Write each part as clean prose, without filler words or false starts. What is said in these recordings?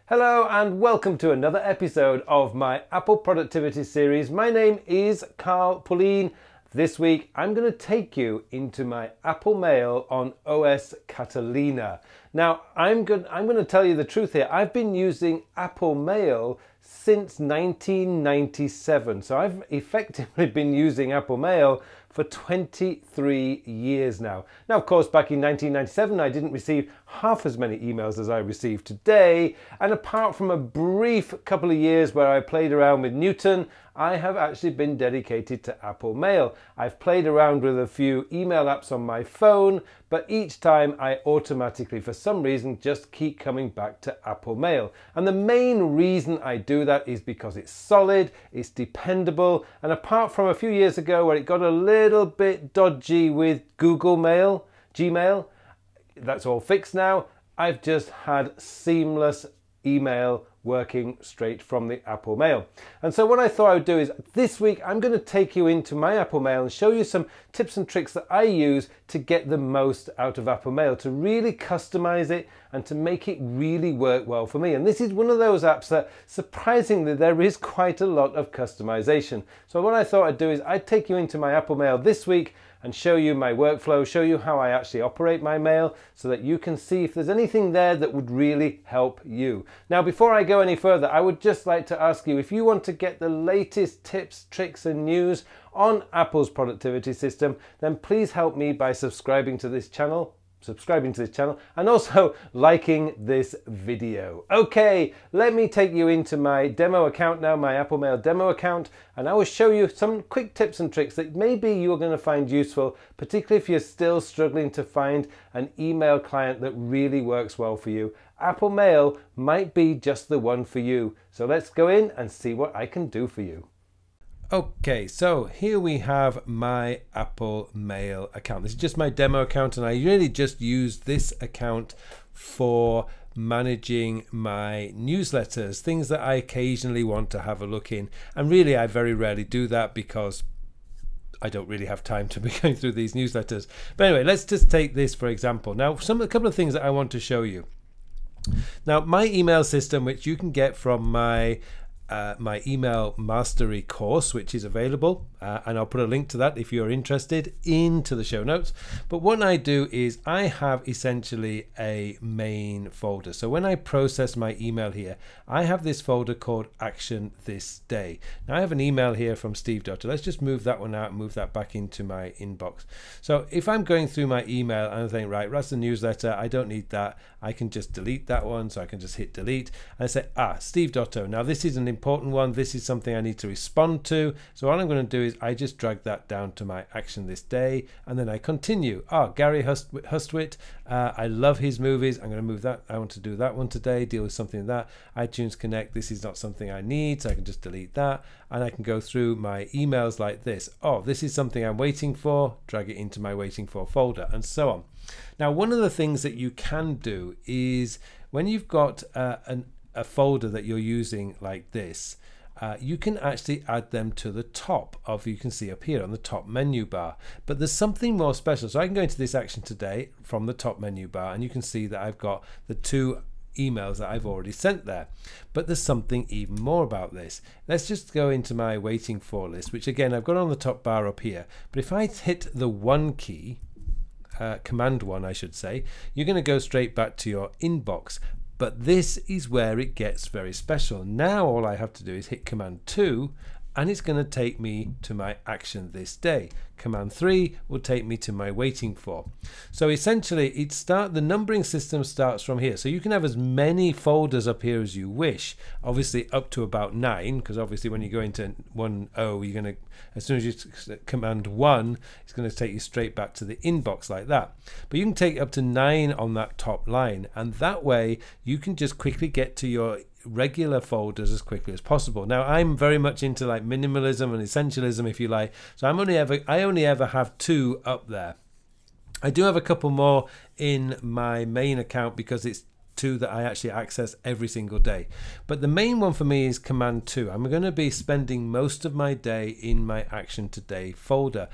Hello and welcome to another episode of my Apple Productivity series. My name is Carl Pauline. This week I'm going to take you into my Apple Mail on OS Catalina. Now I'm going to tell you the truth here. I've been using Apple Mail since 1997. So I've effectively been using Apple Mail for 23 years now. Now, of course, back in 1997, I didn't receive half as many emails as I receive today. And apart from a brief couple of years where I played around with Newton, I have actually been dedicated to Apple Mail. I've played around with a few email apps on my phone, but each time I automatically, for some reason, just keep coming back to Apple Mail. And the main reason I do that is because it's solid, it's dependable, and apart from a few years ago where it got a little bit dodgy with Google Mail, Gmail, that's all fixed now. I've just had seamless email working straight from the Apple Mail. And so what I thought I would do is this week I'm going to take you into my Apple Mail and show you some tips and tricks that I use to get the most out of Apple Mail, to really customize it and to make it really work well for me. And this is one of those apps that surprisingly there is quite a lot of customization. So what I thought I'd do is I'd take you into my Apple Mail this week and show you my workflow, show you how I actually operate my mail so that you can see if there's anything there that would really help you. Now, before I go any further, I would just like to ask you, if you want to get the latest tips, tricks and news on Apple's productivity system, then please help me by subscribing to this channel and also liking this video. Okay, let me take you into my demo account now, my Apple Mail demo account, and I will show you some quick tips and tricks that maybe you're going to find useful, particularly if you're still struggling to find an email client that really works well for you. Apple Mail might be just the one for you. So let's go in and see what I can do for you. Okay, so here we have my Apple Mail account. This is just my demo account, and I really just use this account for managing my newsletters, things that I occasionally want to have a look in. And really, I very rarely do that because I don't really have time to be going through these newsletters. But anyway, let's just take this for example. Now, a couple of things that I want to show you. Now, my email system, which you can get from my email mastery course, which is available, and I'll put a link to that if you're interested into the show notes. But what I do is I have essentially a main folder. So when I process my email here, I have this folder called Action This Day. Now I have an email here from Steve Dotter. Let's just move that one out and move that back into my inbox. So if I'm going through my email and I think, right, that's the newsletter, I don't need that, I can just delete that one. So I can just hit delete and I say, Steve Dotter. Now this is an important one. This is something I need to respond to. So what I'm going to do is I just drag that down to my Action This Day, and then I continue. Gary Hustwit, I love his movies. I'm going to move that. I want to do that one today, deal with something like that. iTunes Connect, this is not something I need, so I can just delete that, and I can go through my emails like this. This is something I'm waiting for, drag it into my waiting for folder, and so on. Now, one of the things that you can do is when you've got a folder that you're using like this, you can actually add them to the top of, you can see up here on the top menu bar. But there's something more special. So I can go into this action today from the top menu bar, and you can see that I've got the two emails that I've already sent there. But there's something even more about this. Let's just go into my waiting for list, which again I've got on the top bar up here. But if I hit the 1 key, command 1 I should say, you're going to go straight back to your inbox. But this is where it gets very special. Now all I have to do is hit command 2 and it's going to take me to my Action This Day. Command 3 will take me to my waiting for. So essentially the numbering system starts from here. So you can have as many folders up here as you wish, obviously up to about 9, because obviously when you go into 10, you're going to, as soon as you command 1, it's going to take you straight back to the inbox like that. But you can take up to 9 on that top line, and that way you can just quickly get to your regular folders as quickly as possible. Now I'm very much into like minimalism and essentialism, if you like, so I only ever have 2 up there. I do have a couple more in my main account because it's two that I actually access every single day. But the main one for me is Command 2. I'm going to be spending most of my day in my Action Today folder,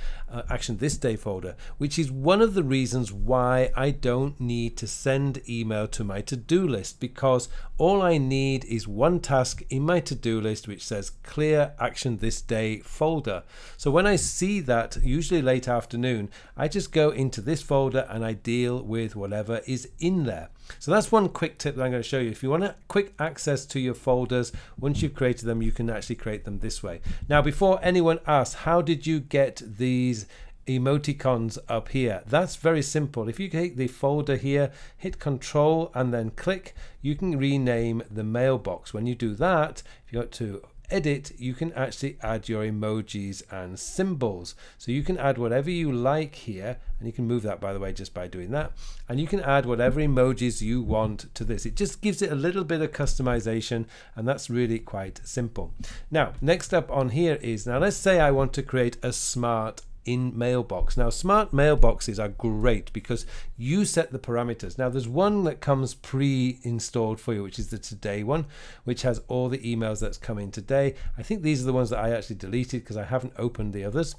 Action This Day folder, which is one of the reasons why I don't need to send email to my to-do list, because all I need is one task in my to-do list which says clear Action This Day folder. So when I see that, usually late afternoon, I just go into this folder and I deal with whatever is in there. So that's one quick tip that I'm going to show you. If you want quick access to your folders, once you've created them, you can actually create them this way. Now, before anyone asks, how did you get these emoticons up here? That's very simple. If you take the folder here, hit Control and then click, you can rename the mailbox. When you do that, if you go to Edit, you can actually add your emojis and symbols. So you can add whatever you like here, and you can move that, by the way, just by doing that. And you can add whatever emojis you want to this. It just gives it a little bit of customization, and that's really quite simple. Now, next up on here is, now let's say I want to create a smart in mailbox. Now, smart mailboxes are great because you set the parameters. Now, there's one that comes pre-installed for you, which is the today one, which has all the emails that's come in today. I think these are the ones that I actually deleted because I haven't opened the others.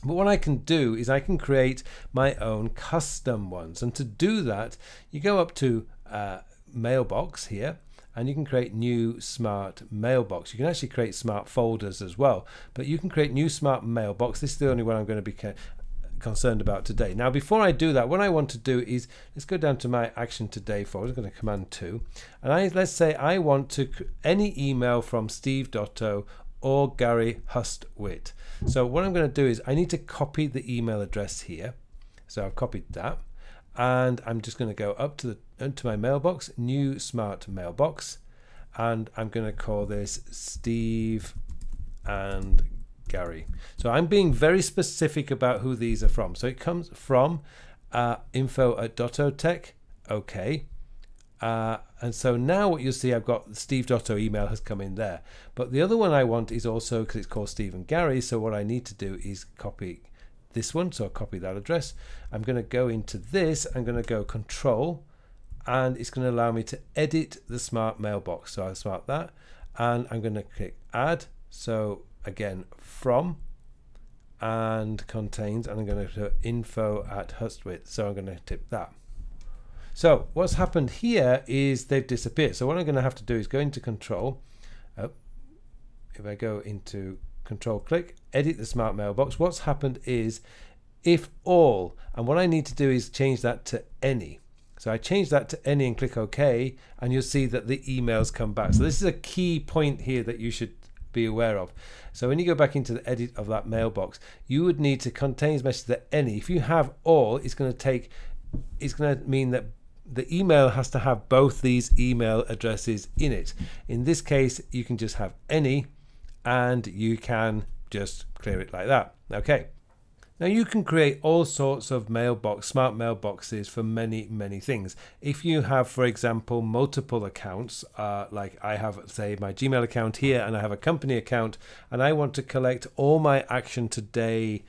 But what I can do is I can create my own custom ones, and to do that, you go up to mailbox here, and you can create new smart mailbox. You can actually create smart folders as well, but you can create new smart mailbox. This is the only one I'm going to be concerned about today. Now, before I do that, what I want to do is, let's go down to my Action Today folder. I'm going to Command 2, and let's say I want to any email from Steve Dotto or Gary Hustwit. So what I'm going to do is I need to copy the email address here. So I've copied that, and I'm just going to go up to my mailbox, new smart mailbox, and I'm going to call this Steve and Gary. So I'm being very specific about who these are from. So it comes from info@dottotech. Okay. And so now what you'll see, I've got Steve Dotto email has come in there. But the other one I want is also, because it's called Steve and Gary, so what I need to do is copy this one. So I'll copy that address. I'm going to go into this. I'm going to go Control, and it's going to allow me to edit the smart mailbox. So I'll smart that, and I'm going to click Add. So again, from and contains, and I'm going to do info@hustwit. So I'm going to tip that. So what's happened here is they've disappeared. So what I'm going to have to do is go into Control. If I go into Control, click edit the smart mailbox, what's happened is if all, and what I need to do is change that to any. So I change that to any and click OK, and you'll see that the emails come back. So this is a key point here that you should be aware of. So when you go back into the edit of that mailbox, you would need to contains message to any. If you have all, it's going to mean that the email has to have both these email addresses in it. In this case, you can just have any, and you can just clear it like that. Okay. Now you can create all sorts of smart mailboxes for many things. If you have, for example, multiple accounts, like I have, say, my Gmail account here, and I have a company account, and I want to collect all my Action Today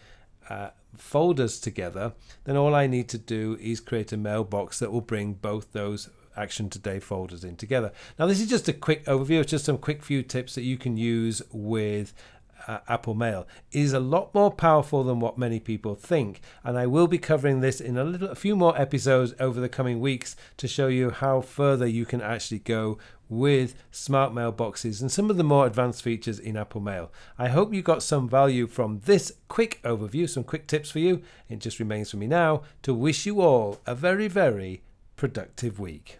folders together, then all I need to do is create a mailbox that will bring both those Action Today folders in together. Now this is just a quick overview. It's just some quick few tips that you can use with Apple Mail. It is a lot more powerful than what many people think, and I will be covering this in a few more episodes over the coming weeks to show you how further you can actually go with smart mailboxes and some of the more advanced features in Apple Mail. I hope you got some value from this quick overview, some quick tips for you. It just remains for me now to wish you all a very productive week.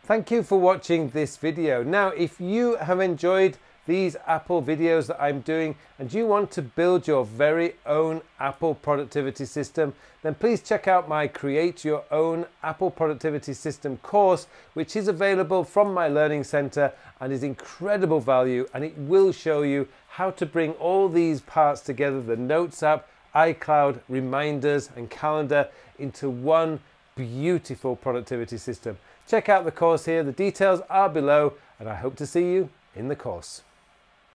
Thank you for watching this video. Now, if you have enjoyed these Apple videos that I'm doing and you want to build your very own Apple productivity system, then please check out my Create Your Own Apple Productivity System course, which is available from my Learning Center and is incredible value, and it will show you how to bring all these parts together, the Notes app, iCloud, reminders and calendar, into one beautiful productivity system. Check out the course here. The details are below, and I hope to see you in the course.